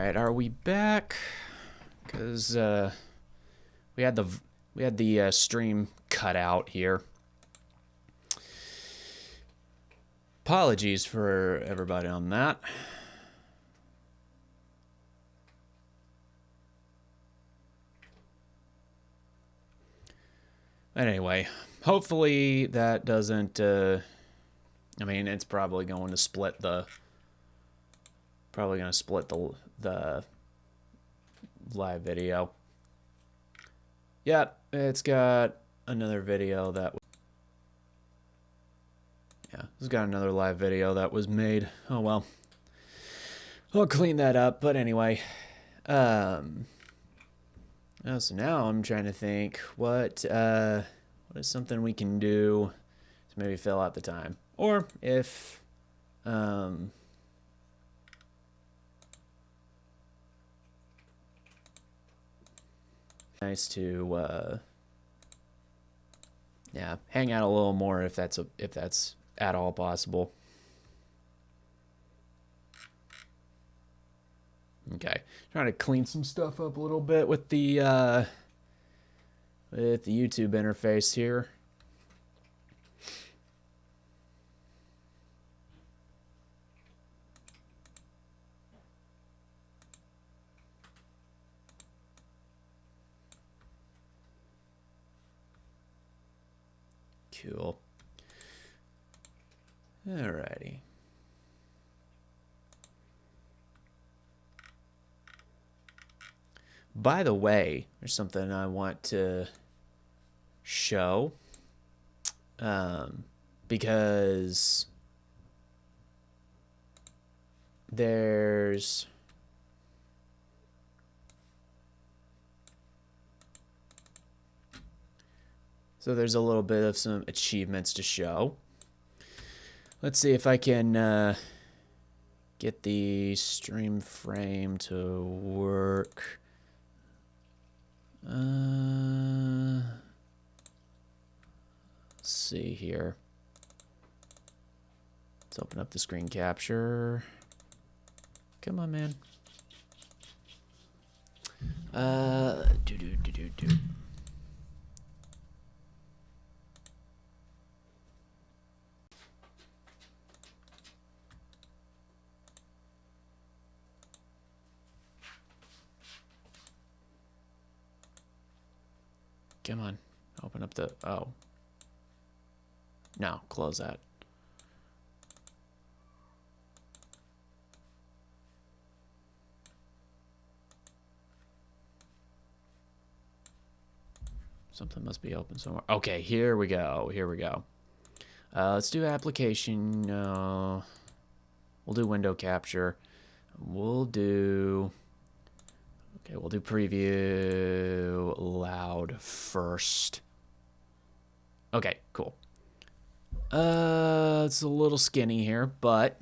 right, are we back? Because we had the stream cut out here. Apologies for everybody on that. But anyway, hopefully that doesn't. I mean, it's probably going to split the. Probably going to split the live video. Yep, it's got another video that. Yeah, it's got another live video that was made. Oh well. I'll clean that up. But anyway, so now I'm trying to think what is something we can do to maybe fill out the time, or if nice to yeah, hang out a little more if that's at all possible. Okay, trying to clean some stuff up a little bit with the YouTube interface here. Cool. Alrighty. By the way, there's something I want to show, because there's a little bit of some achievements to show. Let's see if I can get the stream frame to work. Let's see here. Let's open up the screen capture. Come on, man. Do. Come on, open up the, oh. No, close that. Something must be open somewhere. Okay, here we go, here we go. Let's do application, we'll do window capture. We'll do preview loud first. Okay, cool. It's a little skinny here, but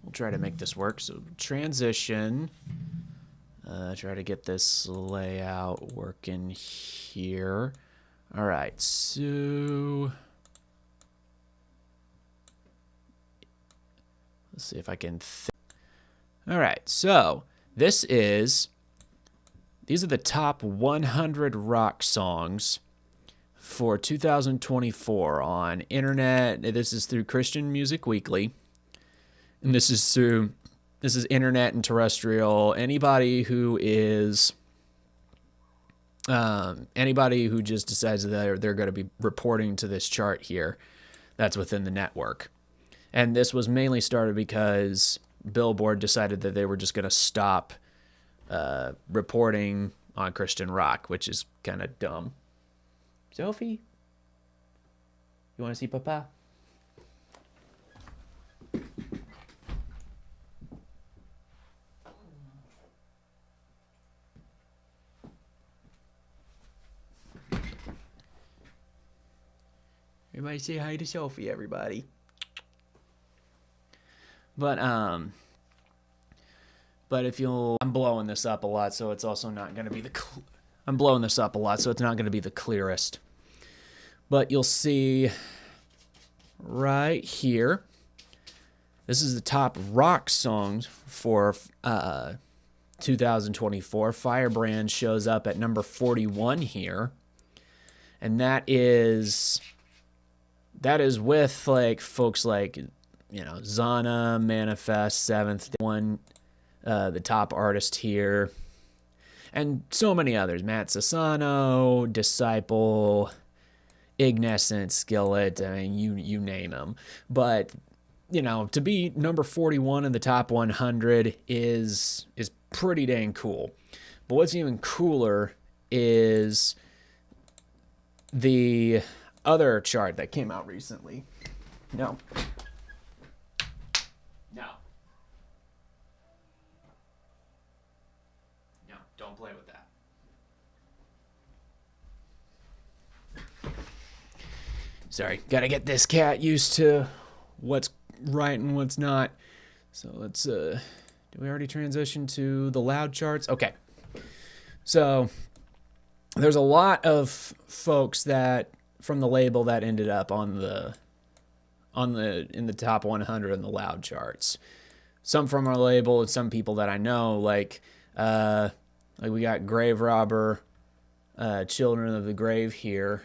we'll try to make this work. So transition, try to get this layout working here. All right, so let's see if I can. All right, so these are the top 100 rock songs for 2024 on internet. This is through Christian Music Weekly. And this is internet and terrestrial. Anybody who just decides that they're going to be reporting to this chart here, that's within the network. And this was mainly started because Billboard decided that they were just going to stop reporting on Christian rock, which is kind of dumb. Sophie, you want to see Papa? Everybody say hi to Sophie, everybody. But if I'm blowing this up a lot, so it's also not going to be I'm blowing this up a lot, so it's not going to be the clearest. But you'll see right here This is the top rock songs for 2024. Firebrand shows up at number 41 here. And that is with like folks like, you know, Zana, Manifest, Seventh One, the top artist here, and so many others. Matt Sassano, Disciple, Ignescent, Skillet. I mean, you name them. But you know, to be number 41 in the top 100 is pretty dang cool. But what's even cooler is the other chart that came out recently. No, don't play with that. Sorry, gotta get this cat used to what's right and what's not. So let's, did we already transition to the loud charts? Okay. So there's a lot of folks that from the label that ended up in the top 100 in the loud charts. Some from our label and some people that I know, like we got Grave Robber, Children of the Grave here.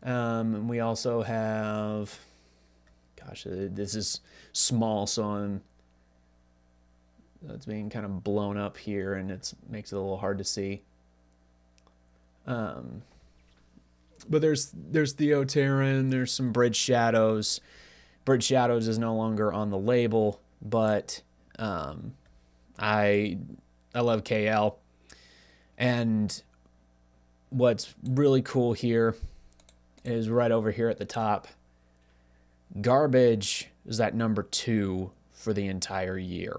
And we also have, gosh, this is small, so it's being kind of blown up here, and it makes it a little hard to see. But there's Theo Terran, there's some Bridge Shadows. Bridge Shadows is no longer on the label, but I love KL. And what's really cool here is right over here at the top. Garbage is at number 2 for the entire year.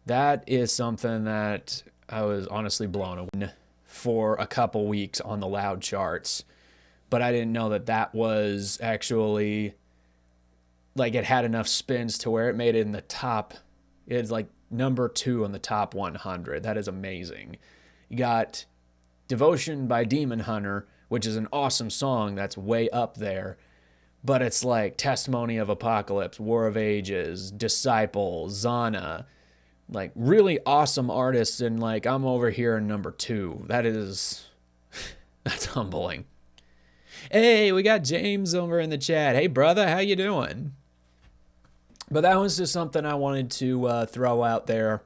That is something that I was honestly blown away for a couple weeks on the loud charts. But I didn't know that was actually, like, it had enough spins to where it made it in the top. It's like number 2 on the top 100. That is amazing. You got Devotion by Demon Hunter, which is an awesome song that's way up there. But it's like Testimony of Apocalypse, War of Ages, Disciple, Zana, like really awesome artists. And like, I'm over here in number 2. That's humbling. Hey, we got James over in the chat. Hey, brother, how you doing? But that was just something I wanted to throw out there.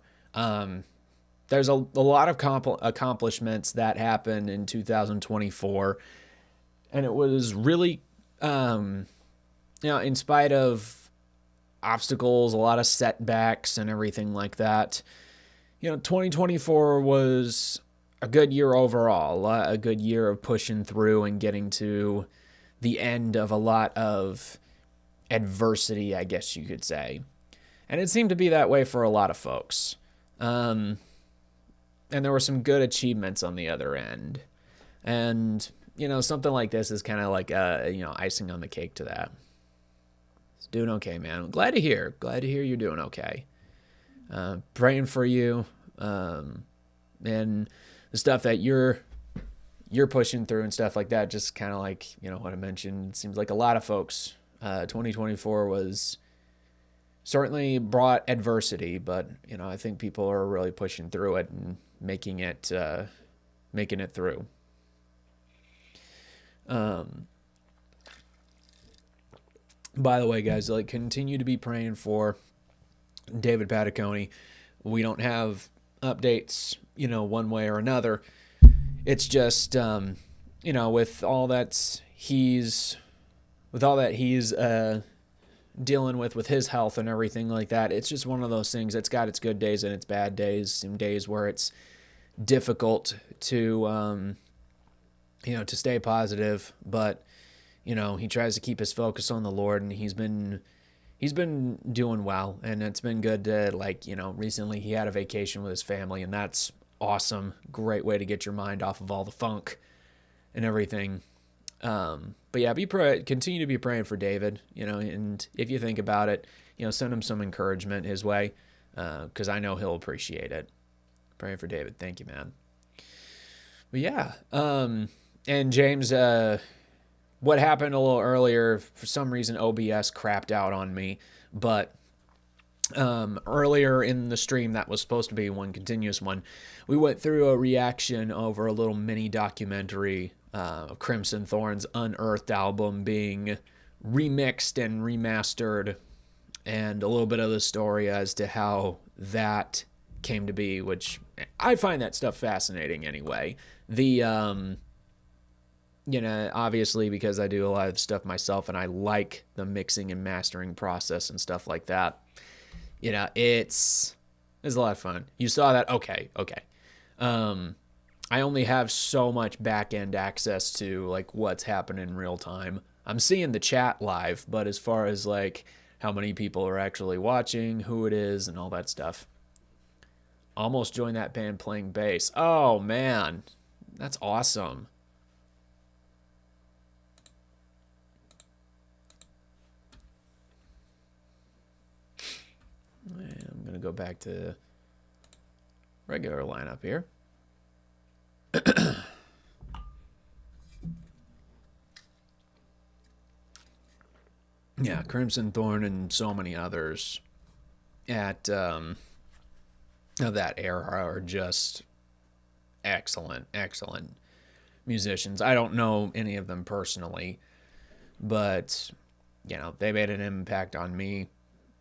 There's a lot of accomplishments that happened in 2024. And it was really, in spite of obstacles, a lot of setbacks and everything like that, 2024 was a good year overall, a good year of pushing through and getting to the end of a lot of adversity, I guess you could say. And it seemed to be that way for a lot of folks. And there were some good achievements on the other end. And, something like this is kind of like, icing on the cake to that. It's doing okay, man. I'm glad to hear you're doing okay. Praying for you. And the stuff that you're pushing through and stuff like that, just kind of like, what I mentioned, it seems like a lot of folks, 2024 was certainly brought adversity, but, I think people are really pushing through it and making it through. By the way, guys, continue to be praying for David Pataconi. We don't have updates, one way or another. It's just, with all that he's dealing with his health and everything like that, it's just one of those things. It's got its good days and its bad days. Some days where it's difficult to, to stay positive, but, he tries to keep his focus on the Lord, and he's been doing well, and it's been good to, recently he had a vacation with his family, and that's awesome. Great way to get your mind off of all the funk and everything. But yeah, continue to be praying for David, and if you think about it, send him some encouragement his way, because I know he'll appreciate it. Praying for David. Thank you, man. But yeah, and James, what happened a little earlier, for some reason OBS crapped out on me, but earlier in the stream that was supposed to be one continuous one, we went through a reaction over a little mini documentary of Crimson Thorn's Unearthed album being remixed and remastered, and a little bit of the story as to how that came to be, which I find that stuff fascinating anyway. The you know, obviously because I do a lot of stuff myself and I like the mixing and mastering process and stuff like that. You know, it's a lot of fun. You saw that? Okay. I only have so much back-end access to like what's happening in real time. I'm seeing the chat live, but as far as like how many people are actually watching, who it is, and all that stuff. Almost joined that band playing bass. Oh man, that's awesome. I'm gonna go back to regular lineup here. Yeah, Crimson Thorn and so many others at of that era are just excellent musicians. I don't know any of them personally, but you know, they made an impact on me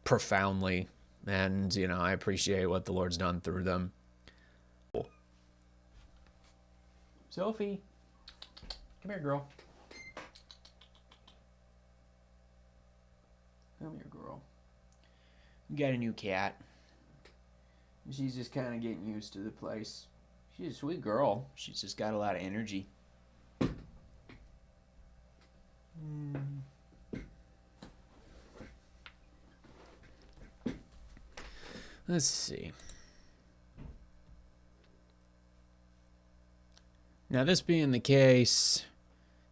profoundly, and you know, I appreciate what the Lord's done through them. Sophie, come here, girl. Come here, girl. You got a new cat. She's just kind of getting used to the place. She's a sweet girl. She's just got a lot of energy. Let's see. Now, this being the case,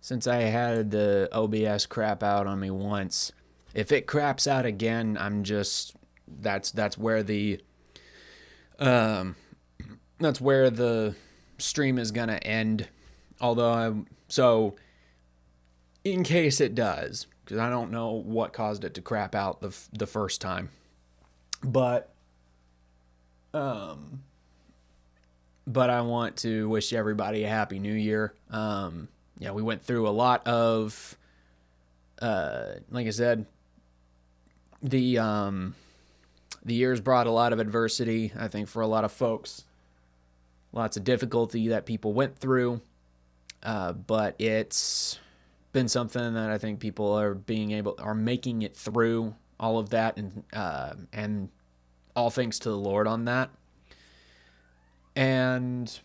since I had the OBS crap out on me once, if it craps out again, I'm just that's where the stream is gonna end. Although so in case it does, because I don't know what caused it to crap out the first time, but I want to wish everybody a happy new year. Yeah, we went through a lot of like I said, the years brought a lot of adversity, I think, for a lot of folks. Lots of difficulty that people went through, but it's been something that I think people are making it through all of that, and all thanks to the Lord on that. And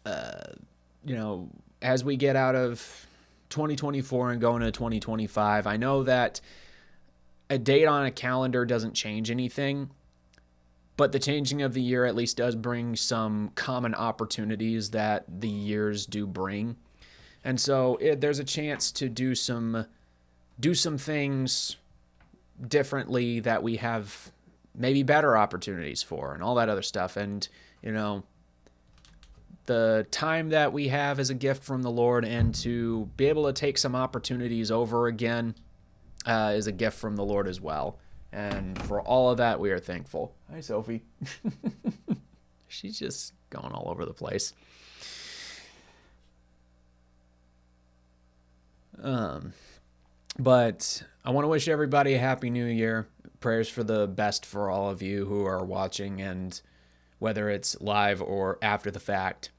you know, as we get out of 2024 and go into 2025, I know that a date on a calendar doesn't change anything, but the changing of the year at least does bring some common opportunities that the years do bring. And so there's a chance to do some things differently that we have maybe better opportunities for, and all that other stuff. And you know, the time that we have is a gift from the Lord, and to be able to take some opportunities over again is a gift from the Lord as well. And for all of that, we are thankful. Hi, Sophie. She's just going all over the place. But I want to wish everybody a happy new year. Prayers for the best for all of you who are watching, and whether it's live or after the fact.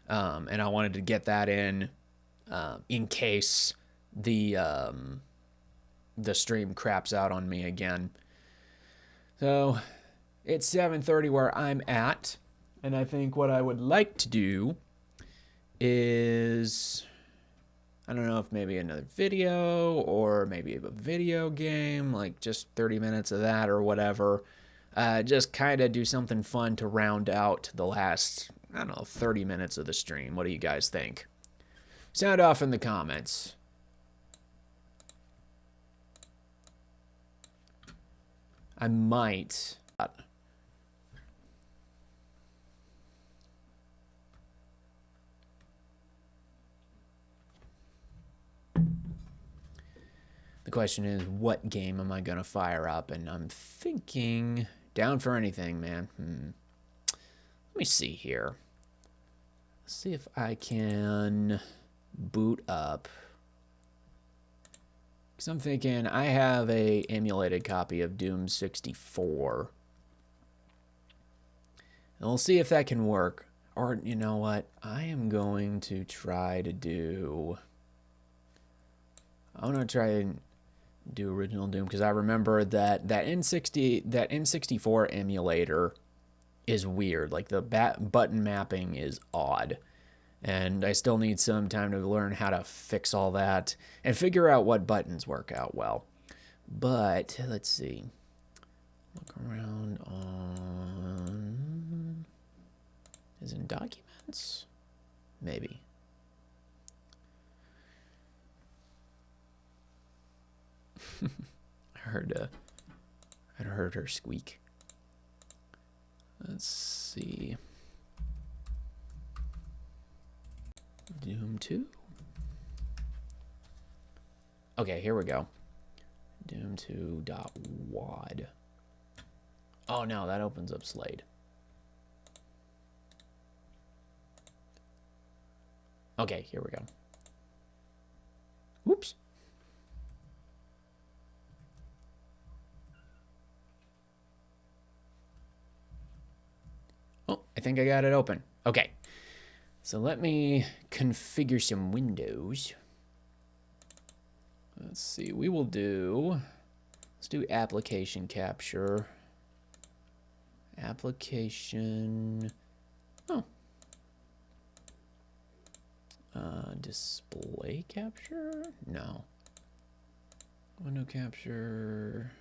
And I wanted to get that in case the stream craps out on me again. So it's 7:30 where I'm at, and I think what I would like to do is, I don't know if maybe another video or maybe a video game, like just 30 minutes of that or whatever. Just kind of do something fun to round out the last, I don't know, 30 minutes of the stream. What do you guys think? Sound off in the comments. I might. The question is, what game am I going to fire up? And I'm thinking, down for anything, man. Let me see here. Let's see if I can boot up. Because I'm thinking I have a emulated copy of Doom 64. And we'll see if that can work. Or, you know what? I am going to try to do... I'm going to try and do original Doom, because I remember that N64 emulator is weird. Like, the button mapping is odd. And I still need some time to learn how to fix all that and figure out what buttons work out well. But, let's see. Look around on... Is it in documents? Maybe. I heard her squeak. Let's see. Doom 2. Okay, here we go. Doom 2.wad. Oh no, that opens up Slade. Okay, here we go. Whoops. Oh, I think I got it open. Okay. So let me configure some windows. Let's see. Let's do application capture. Application. Oh. Display capture? No. Window capture.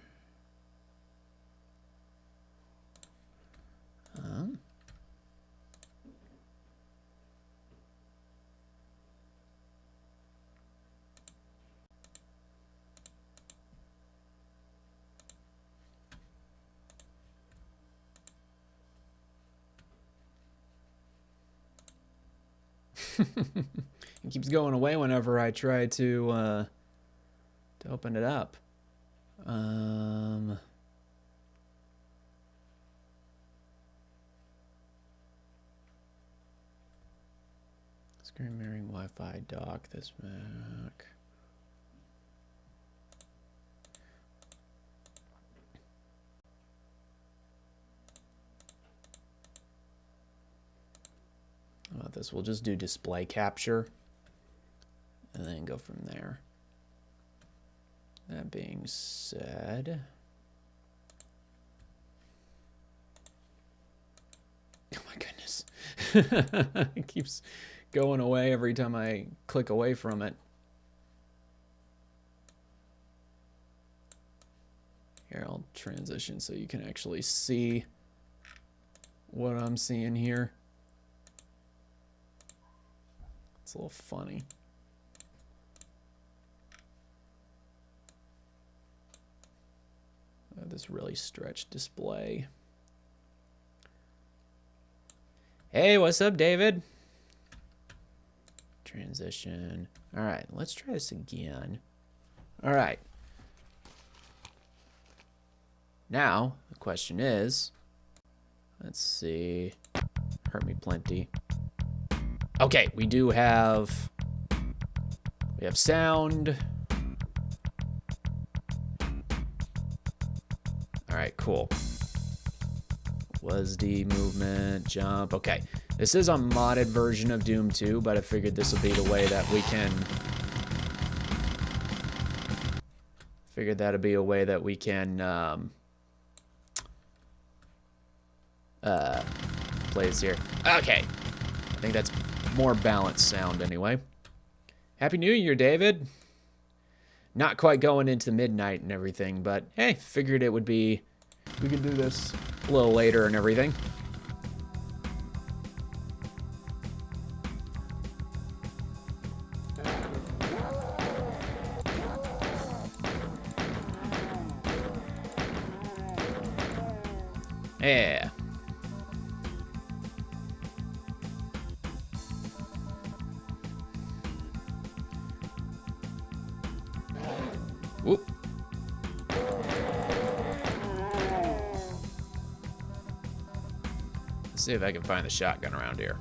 It keeps going away whenever I try to open it up. Screen mirroring Wi-Fi dock this Mac. How about this? We'll just do display capture and then go from there. That being said, oh my goodness, it keeps going away every time I click away from it. Here, I'll transition so you can actually see what I'm seeing here. It's a little funny. This really stretched display. Hey, what's up, David? Transition. All right, let's try this again. All right. Now, the question is, let's see. Hurt me plenty. Okay, we have sound. All right, cool. WASD, movement, jump. Okay, this is a modded version of Doom 2, but I figured this would be the way that we can... play this here. Okay. I think that's more balanced sound anyway. Happy New Year, David. Not quite going into midnight and everything, but hey, figured it would be... We could do this a little later and everything. Yeah. Whoop. Let's see if I can find the shotgun around here.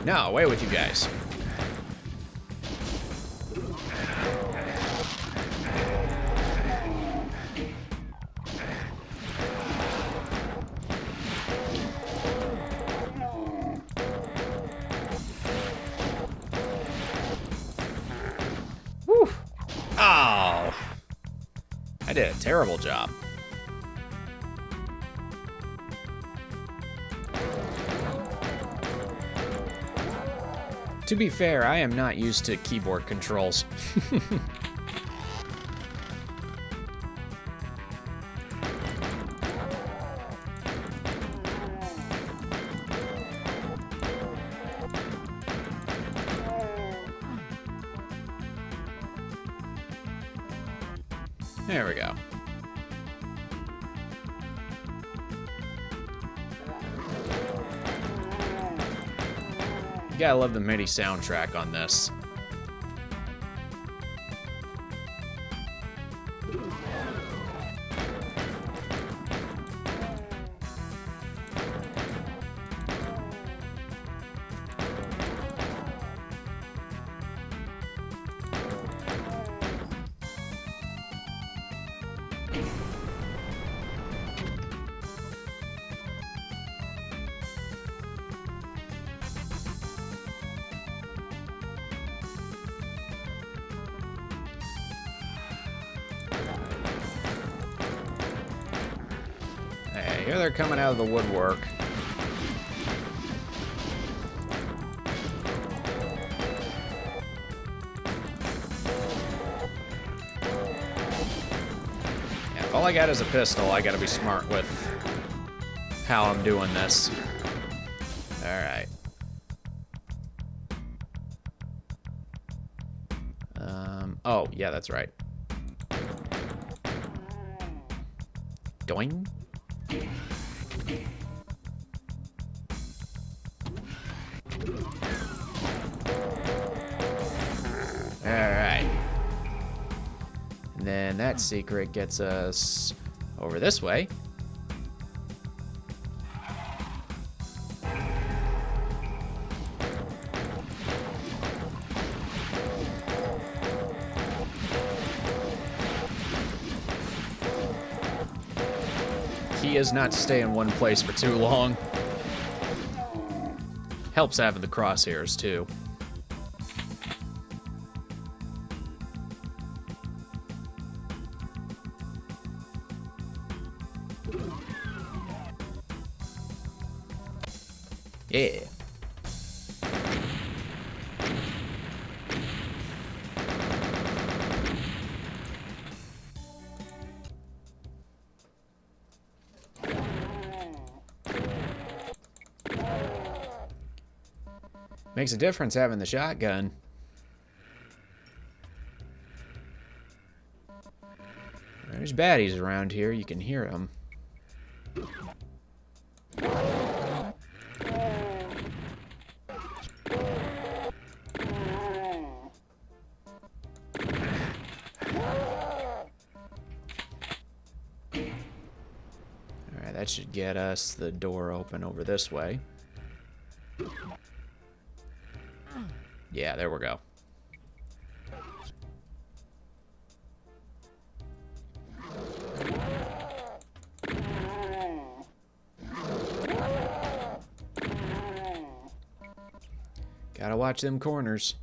No, away with you guys. Whew. Oh. I did a terrible job. To be fair, I am not used to keyboard controls. There we go. You gotta love the MIDI soundtrack on this. Hey, here they're coming out of the woodwork. Yeah, if all I got is a pistol, I gotta be smart with how I'm doing this. Alright. Oh, yeah, that's right. Doing. Alright. And then that secret gets us over this way. Key is not to stay in one place for too long. Helps having the crosshairs too. Yeah. Makes a difference having the shotgun. There's baddies around here. You can hear them. Alright, that should get us the door open over this way. Yeah, there we go. Gotta watch them corners.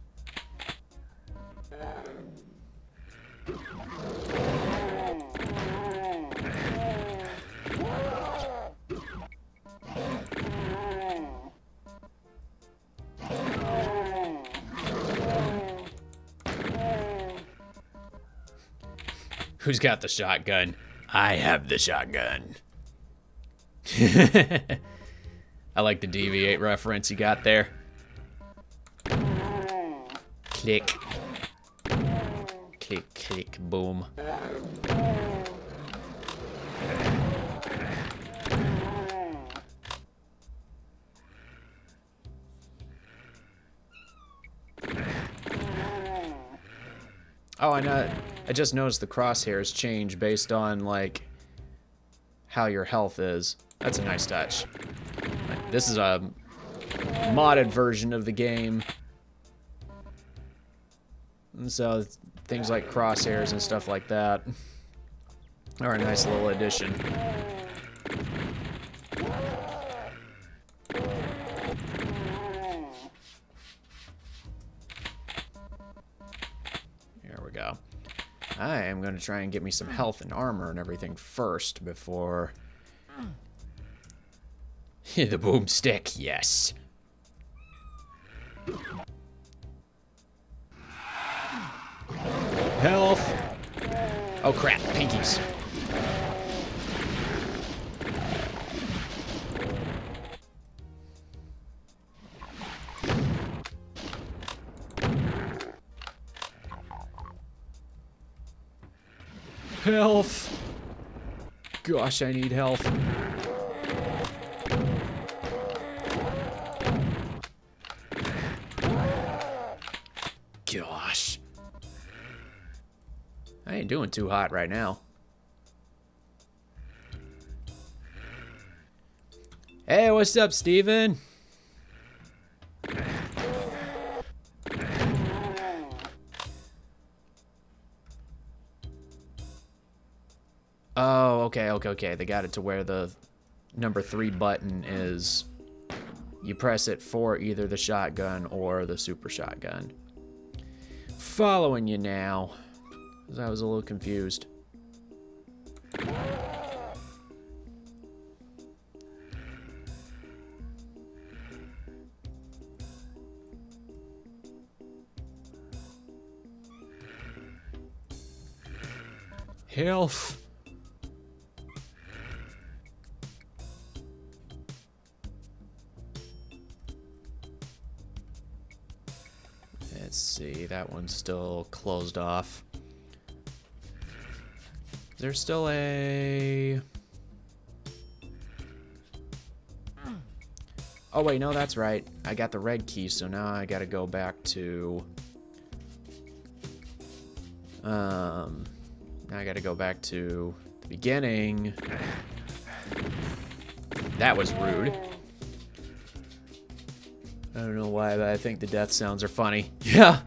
Who's got the shotgun? I have the shotgun. I like the Deviate reference you got there. Click. Click, click, boom. Oh, I just noticed the crosshairs change based on, like, how your health is. That's a nice touch. This is a modded version of the game. And so things like crosshairs and stuff like that are a nice little addition. Here we go. I am going to try and get me some health and armor and everything first before... The boomstick, yes. Health. Oh crap, pinkies. Health. Gosh, I need health. Gosh. I ain't doing too hot right now. Hey, what's up, Steven? Oh, okay. They got it to where the number 3 button is... You press it for either the shotgun or the super shotgun. Following you now. Because I was a little confused. Health. Let's see, that one's still closed off. There's still a... Oh wait, no, that's right. I got the red key, so now I gotta go back to... Now I gotta go back to the beginning. That was rude. I don't know why, but I think the death sounds are funny. Yeah.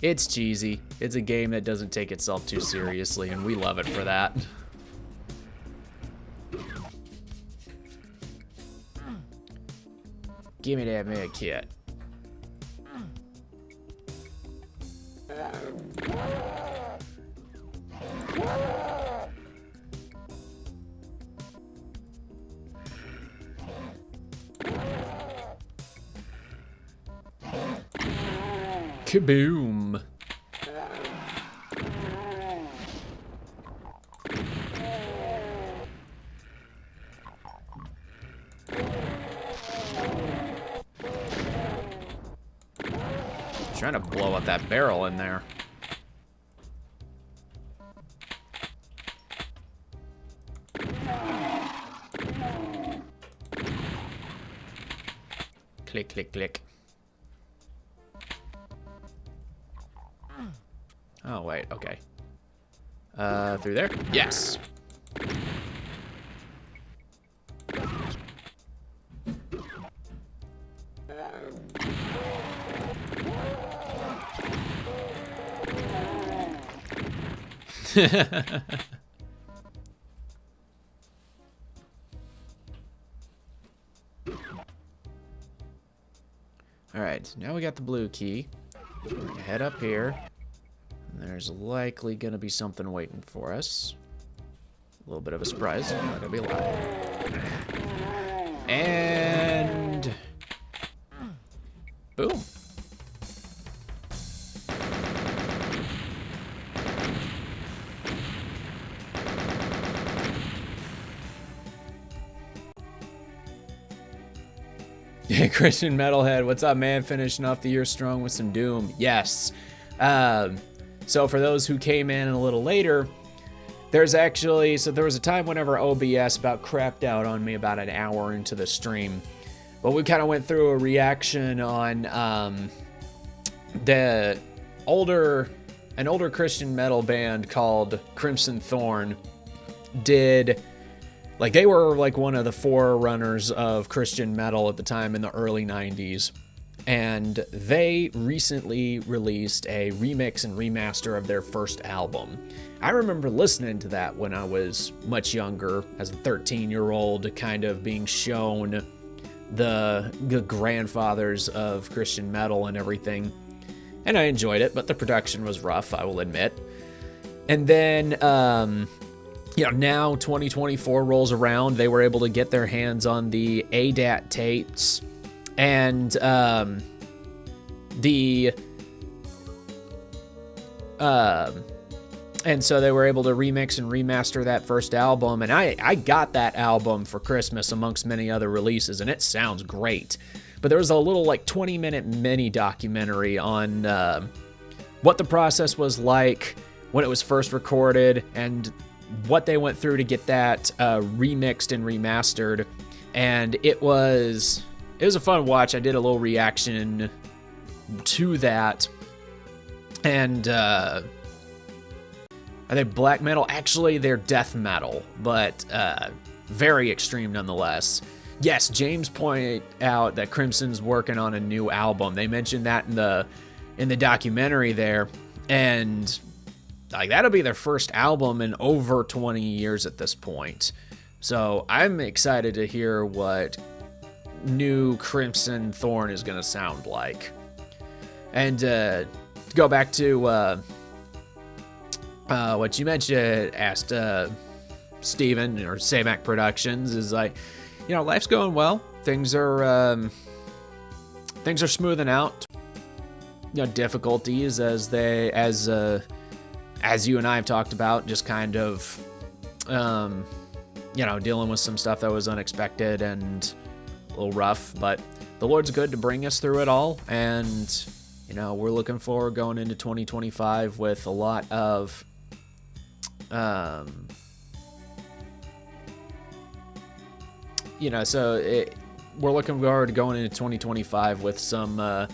It's cheesy. It's a game that doesn't take itself too seriously, and we love it for that. Give me that med kit. Kaboom. Trying to blow up that barrel in there. Click, click, click. Oh, wait, okay. Through there? Yes! Alright, now we got the blue key. We're gonna head up here. There's likely gonna be something waiting for us. A little bit of a surprise. Not gonna be a lot. And... boom. Christian Metalhead, what's up, man? Finishing off the year strong with some Doom. Yes. So for those who came in a little later, there was a time whenever OBS about crapped out on me about an hour into the stream. But we kind of went through a reaction on an older Christian metal band called Crimson Thorn they were like one of the forerunners of Christian metal at the time in the early 90s. And they recently released a remix and remaster of their first album. I remember listening to that when I was much younger, as a 13-year-old, kind of being shown the grandfathers of Christian metal and everything. And I enjoyed it, but the production was rough, I will admit. And then, now 2024 rolls around. They were able to get their hands on the ADAT tapes. And and so they were able to remix and remaster that first album. And I got that album for Christmas amongst many other releases, and it sounds great. But there was a little 20-minute mini documentary on what the process was like when it was first recorded and what they went through to get that remixed and remastered. And it was a fun watch. I did a little reaction to that. And are they black metal? Actually, they're death metal, but very extreme nonetheless. Yes, James pointed out that Crimson's working on a new album. They mentioned that in the documentary there, and that'll be their first album in over 20 years at this point. So I'm excited to hear what new Crimson Thorn is going to sound like. And to go back to what you mentioned, asked Steven or Samac Productions, is life's going well. Things are smoothing out. Difficulties as you and I have talked about, just kind of dealing with some stuff that was unexpected and a little rough, but the Lord's good to bring us through it all. And we're looking forward going into 2025 with a lot of we're looking forward to going into 2025 with some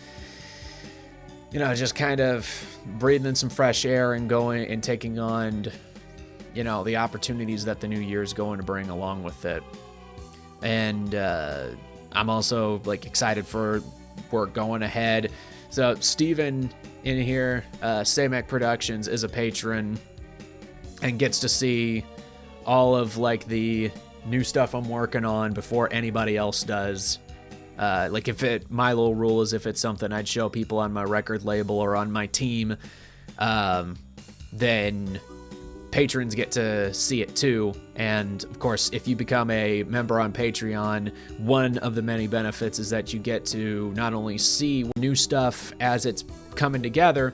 just kind of breathing in some fresh air and going and taking on the opportunities that the new year is going to bring along with it. And I'm also excited for work going ahead. So Steven in here, Samac Productions, is a patron and gets to see all of the new stuff I'm working on before anybody else does. My little rule is if it's something I'd show people on my record label or on my team, then patrons get to see it too. And of course, if you become a member on Patreon, one of the many benefits is that you get to not only see new stuff as it's coming together,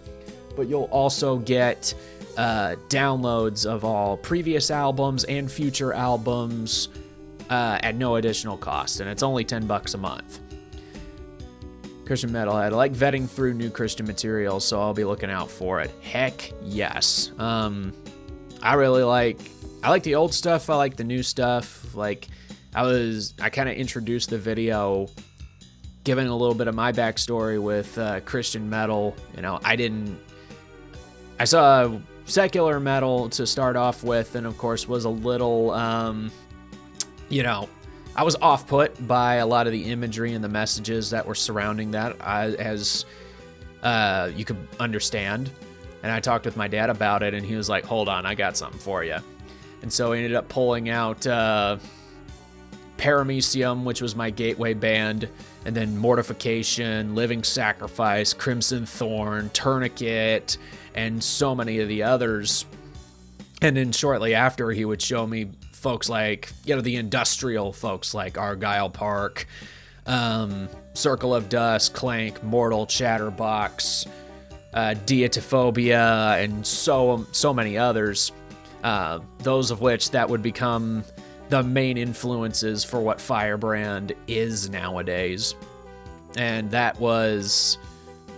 but you'll also get downloads of all previous albums and future albums at no additional cost, and it's only $10 a month. Christian Metalhead, I like vetting through new Christian material, so I'll be looking out for it. Heck yes. I like the old stuff. I like the new stuff. I kind of introduced the video giving a little bit of my backstory with Christian metal. I saw secular metal to start off with, and of course was a little, I was off-put by a lot of the imagery and the messages that were surrounding that, as you could understand. And I talked with my dad about it, and he was like, hold on, I got something for you. And so I ended up pulling out Paramecium, which was my gateway band, and then Mortification, Living Sacrifice, Crimson Thorn, Tourniquet, and so many of the others. And then shortly after, he would show me folks like, the industrial folks like Argyle Park, Circle of Dust, Clank, Mortal, Chatterbox, Dietophobia, and so many others, those of which that would become the main influences for what Firebrand is nowadays. and that was,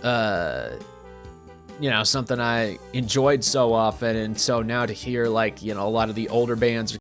you know, something I enjoyed so often. And so now to hear, like, you know, a lot of the older bands